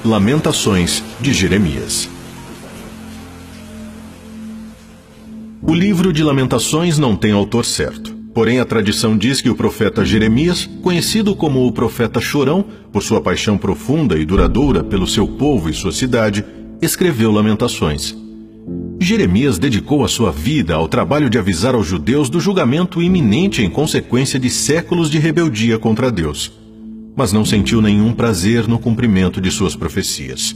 Lamentações de Jeremias. O livro de Lamentações não tem autor certo. Porém, a tradição diz que o profeta Jeremias, conhecido como o profeta chorão, por sua paixão profunda e duradoura pelo seu povo e sua cidade, escreveu Lamentações. Jeremias dedicou a sua vida ao trabalho de avisar aos judeus do julgamento iminente em consequência de séculos de rebeldia contra Deus. Mas não sentiu nenhum prazer no cumprimento de suas profecias.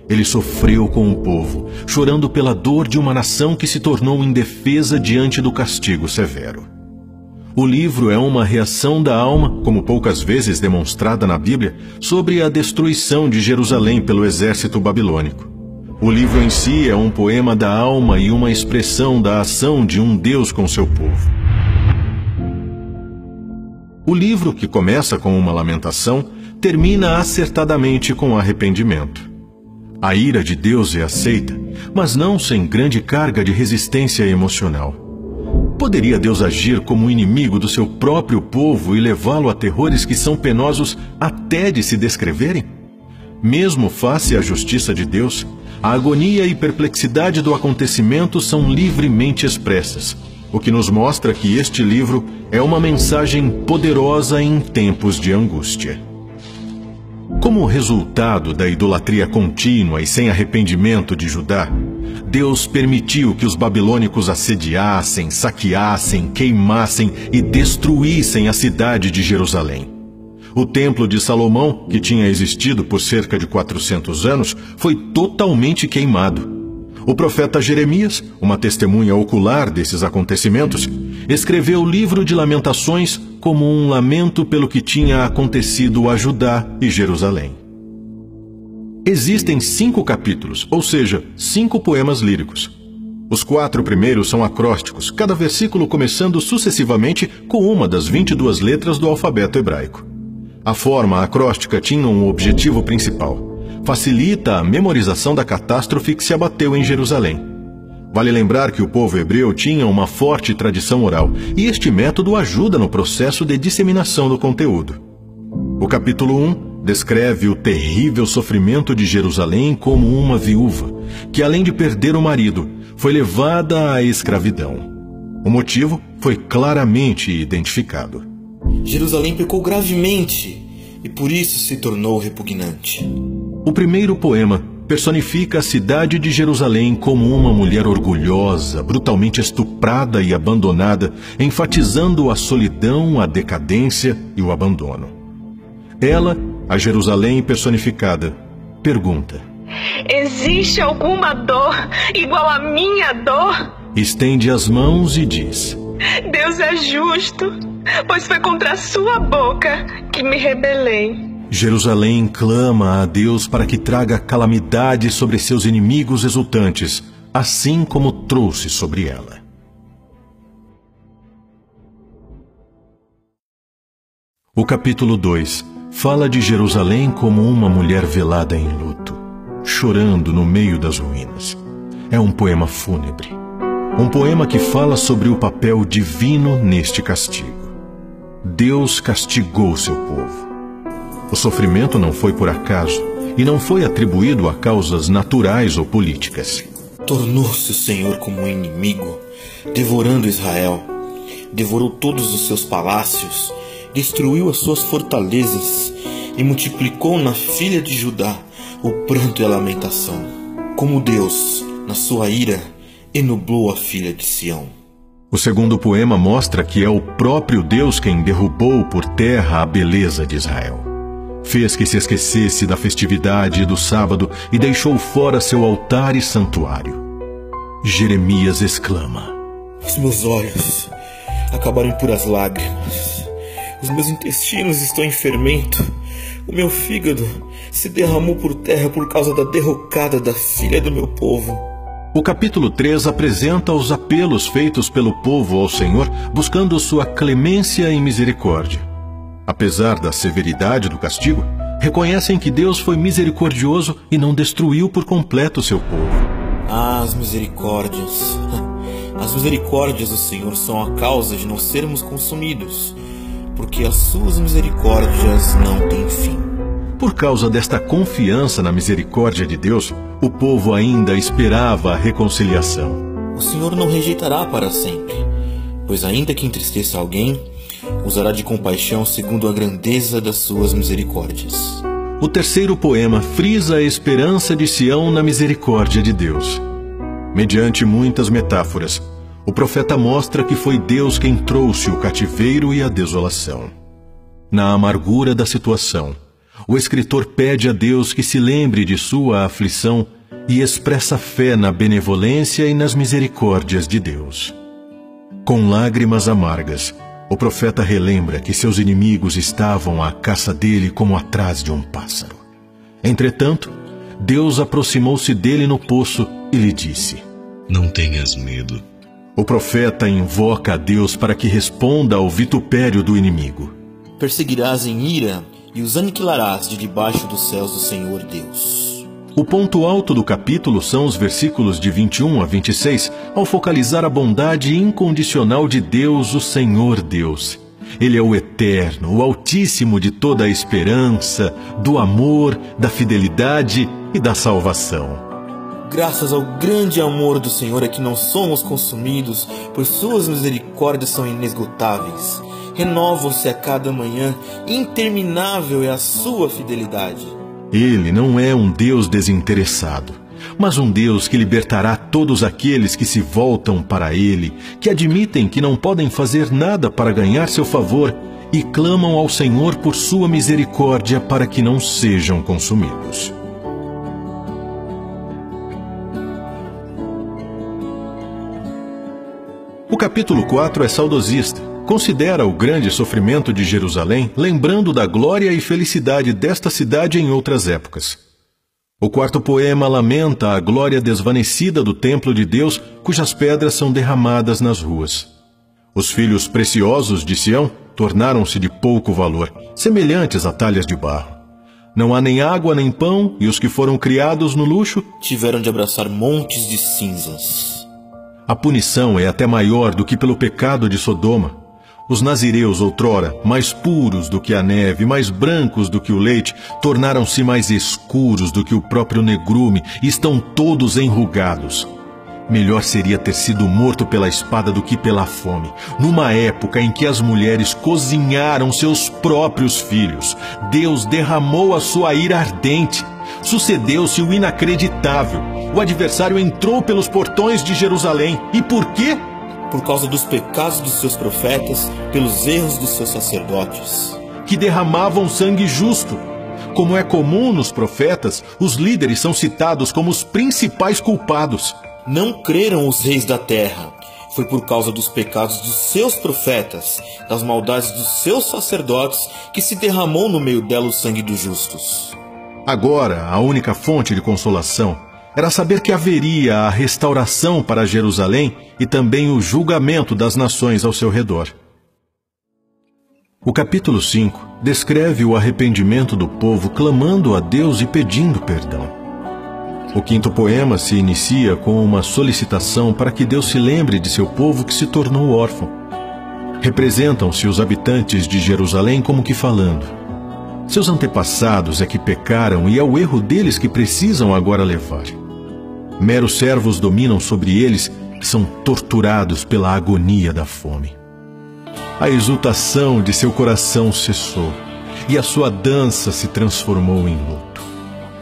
Ele sofreu com o povo, chorando pela dor de uma nação que se tornou indefesa diante do castigo severo. O livro é uma reação da alma, como poucas vezes demonstrada na Bíblia, sobre a destruição de Jerusalém pelo exército babilônico. O livro em si é um poema da alma e uma expressão da ação de um Deus com seu povo. O livro, que começa com uma lamentação, termina acertadamente com arrependimento. A ira de Deus é aceita, mas não sem grande carga de resistência emocional. Poderia Deus agir como inimigo do seu próprio povo e levá-lo a terrores que são penosos até de se descreverem? Mesmo face à justiça de Deus, a agonia e perplexidade do acontecimento são livremente expressas, o que nos mostra que este livro é uma mensagem poderosa em tempos de angústia. Como resultado da idolatria contínua e sem arrependimento de Judá, Deus permitiu que os babilônicos assediassem, saqueassem, queimassem e destruíssem a cidade de Jerusalém. O templo de Salomão, que tinha existido por cerca de 400 anos, foi totalmente queimado. O profeta Jeremias, uma testemunha ocular desses acontecimentos, escreveu o livro de Lamentações como um lamento pelo que tinha acontecido a Judá e Jerusalém. Existem 5 capítulos, ou seja, 5 poemas líricos. Os 4 primeiros são acrósticos, cada versículo começando sucessivamente com uma das 22 letras do alfabeto hebraico. A forma acróstica tinha um objetivo principal: facilita a memorização da catástrofe que se abateu em Jerusalém. Vale lembrar que o povo hebreu tinha uma forte tradição oral, e este método ajuda no processo de disseminação do conteúdo. O capítulo 1 descreve o terrível sofrimento de Jerusalém como uma viúva, que além de perder o marido, foi levada à escravidão. O motivo foi claramente identificado. Jerusalém pecou gravemente, e por isso se tornou repugnante. O primeiro poema personifica a cidade de Jerusalém como uma mulher orgulhosa, brutalmente estuprada e abandonada, enfatizando a solidão, a decadência e o abandono. Ela, a Jerusalém personificada, pergunta: existe alguma dor igual à minha dor? Estende as mãos e diz: Deus é justo, pois foi contra a sua boca que me rebelei. Jerusalém clama a Deus para que traga calamidade sobre seus inimigos exultantes, assim como trouxe sobre ela. O capítulo 2 fala de Jerusalém como uma mulher velada em luto, chorando no meio das ruínas. É um poema fúnebre. Um poema que fala sobre o papel divino neste castigo. Deus castigou seu povo. O sofrimento não foi por acaso e não foi atribuído a causas naturais ou políticas. Tornou-se o Senhor como um inimigo, devorando Israel. Devorou todos os seus palácios, destruiu as suas fortalezas e multiplicou na filha de Judá o pranto e a lamentação. Como Deus, na sua ira, enublou a filha de Sião. O segundo poema mostra que é o próprio Deus quem derrubou por terra a beleza de Israel. Fez que se esquecesse da festividade e do sábado e deixou fora seu altar e santuário. Jeremias exclama: os meus olhos acabaram em puras lágrimas. Os meus intestinos estão em fermento. O meu fígado se derramou por terra por causa da derrocada da filha do meu povo. O capítulo 3 apresenta os apelos feitos pelo povo ao Senhor, buscando sua clemência e misericórdia. Apesar da severidade do castigo, reconhecem que Deus foi misericordioso e não destruiu por completo seu povo. Ah, as misericórdias! As misericórdias do Senhor são a causa de não sermos consumidos, porque as suas misericórdias não têm fim. Por causa desta confiança na misericórdia de Deus, o povo ainda esperava a reconciliação. O Senhor não rejeitará para sempre, pois ainda que entristeça alguém, usará de compaixão segundo a grandeza das suas misericórdias. O terceiro poema frisa a esperança de Sião na misericórdia de Deus. Mediante muitas metáforas, o profeta mostra que foi Deus quem trouxe o cativeiro e a desolação. Na amargura da situação, o escritor pede a Deus que se lembre de sua aflição e expressa fé na benevolência e nas misericórdias de Deus. Com lágrimas amargas, o profeta relembra que seus inimigos estavam à caça dele como atrás de um pássaro. Entretanto, Deus aproximou-se dele no poço e lhe disse: Não tenhas medo. O profeta invoca a Deus para que responda ao vitupério do inimigo. Perseguirás em ira e os aniquilarás de debaixo dos céus do Senhor Deus. O ponto alto do capítulo são os versículos de 21 a 26, ao focalizar a bondade incondicional de Deus, o Senhor Deus. Ele é o eterno, o altíssimo de toda a esperança, do amor, da fidelidade e da salvação. Graças ao grande amor do Senhor é que não somos consumidos, pois suas misericórdias são inesgotáveis. Renovam-se a cada manhã, interminável é a sua fidelidade. Ele não é um Deus desinteressado, mas um Deus que libertará todos aqueles que se voltam para Ele, que admitem que não podem fazer nada para ganhar seu favor e clamam ao Senhor por sua misericórdia para que não sejam consumidos. O capítulo 4 é saudosista. Considera o grande sofrimento de Jerusalém, lembrando da glória e felicidade desta cidade em outras épocas. O quarto poema lamenta a glória desvanecida do templo de Deus, cujas pedras são derramadas nas ruas. Os filhos preciosos de Sião tornaram-se de pouco valor, semelhantes a talhas de barro. Não há nem água nem pão, e os que foram criados no luxo tiveram de abraçar montes de cinzas. A punição é até maior do que pelo pecado de Sodoma. Os nazireus outrora, mais puros do que a neve, mais brancos do que o leite, tornaram-se mais escuros do que o próprio negrume e estão todos enrugados. Melhor seria ter sido morto pela espada do que pela fome, numa época em que as mulheres cozinharam seus próprios filhos. Deus derramou a sua ira ardente. Sucedeu-se o inacreditável. O adversário entrou pelos portões de Jerusalém. E por quê? Por causa dos pecados dos seus profetas, pelos erros dos seus sacerdotes, que derramavam sangue justo. Como é comum nos profetas, os líderes são citados como os principais culpados. Não creram os reis da terra. Foi por causa dos pecados dos seus profetas, das maldades dos seus sacerdotes, que se derramou no meio dela o sangue dos justos. Agora, a única fonte de consolação era saber que haveria a restauração para Jerusalém e também o julgamento das nações ao seu redor. O capítulo 5 descreve o arrependimento do povo clamando a Deus e pedindo perdão. O quinto poema se inicia com uma solicitação para que Deus se lembre de seu povo que se tornou órfão. Representam-se os habitantes de Jerusalém como que falando: seus antepassados é que pecaram e é o erro deles que precisam agora levar. Meros servos dominam sobre eles, que são torturados pela agonia da fome. A exultação de seu coração cessou, e a sua dança se transformou em luto.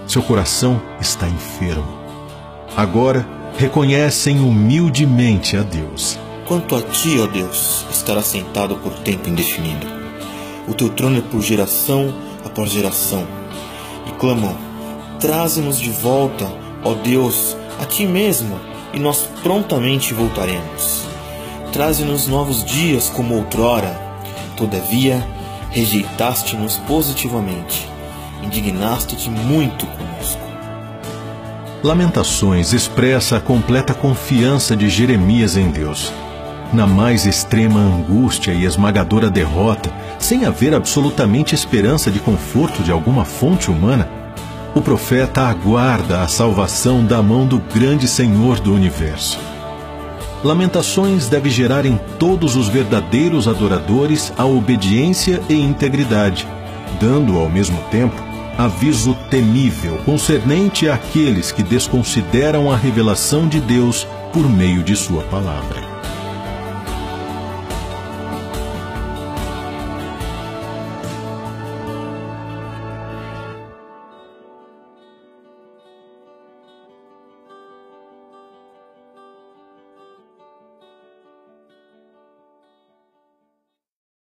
Seu coração está enfermo. Agora reconhecem humildemente a Deus. Quanto a ti, ó Deus, estarás sentado por tempo indefinido. O teu trono é por geração após geração. E clamam: traze-nos de volta, ó Deus, a ti mesmo, e nós prontamente voltaremos. Traze-nos novos dias como outrora. Todavia, rejeitaste-nos positivamente. Indignaste-te muito conosco. Lamentações expressa a completa confiança de Jeremias em Deus. Na mais extrema angústia e esmagadora derrota, sem haver absolutamente esperança de conforto de alguma fonte humana, o profeta aguarda a salvação da mão do grande Senhor do universo. Lamentações deve gerar em todos os verdadeiros adoradores a obediência e integridade, dando ao mesmo tempo aviso temível concernente àqueles que desconsideram a revelação de Deus por meio de sua palavra.